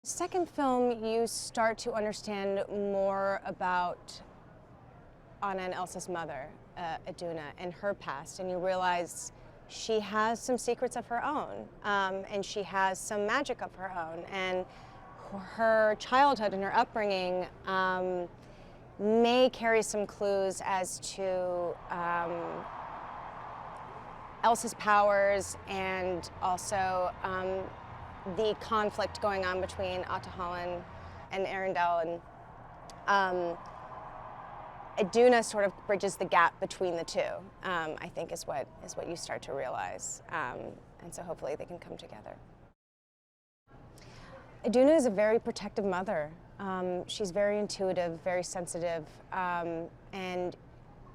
Second film, you start to understand more about Anna and Elsa's mother, Iduna, and her past, and you realize she has some secrets of her own, and she has some magic of her own, and her childhood and her upbringing may carry some clues as to Elsa's powers and also the conflict going on between Ahtohallan and Arendelle, and Iduna sort of bridges the gap between the two. I think is what you start to realize, and so hopefully they can come together. Iduna is a very protective mother. She's very intuitive, very sensitive, and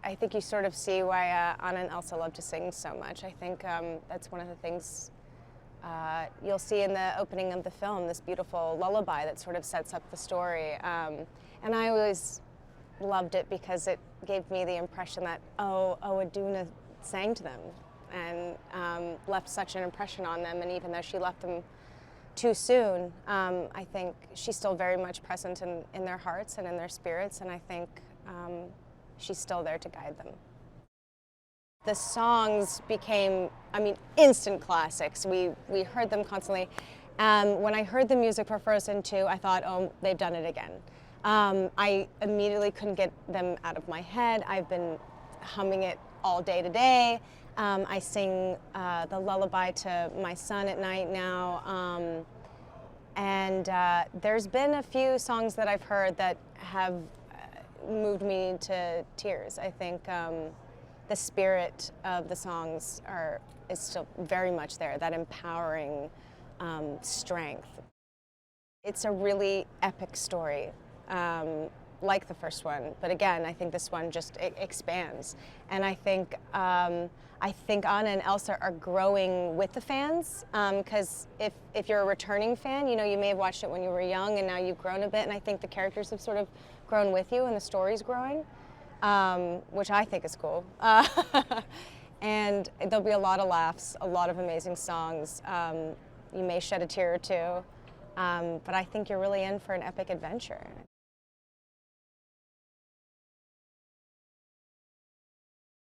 I think you sort of see why Anna and Elsa love to sing so much. I think that's one of the things you'll see in the opening of the film, this beautiful lullaby that sort of sets up the story. And I always loved it because it gave me the impression that, oh, Iduna sang to them and left such an impression on them. And even though she left them too soon, I think she's still very much present in their hearts and in their spirits, and I think she's still there to guide them. The songs became, instant classics. We heard them constantly. When I heard the music for Frozen 2, I thought, oh, they've done it again. I immediately couldn't get them out of my head. I've been humming it all day today. I sing the lullaby to my son at night now. And there's been a few songs that I've heard that have moved me to tears. I think the spirit of the songs is still very much there, that empowering strength. It's a really epic story, like the first one, but again, I think this one just expands. And I think Anna and Elsa are growing with the fans, because if you're a returning fan, you may have watched it when you were young and now you've grown a bit, and I think the characters have sort of grown with you and the story's growing. Which I think is cool. And there'll be a lot of laughs, a lot of amazing songs. You may shed a tear or two, but I think you're really in for an epic adventure.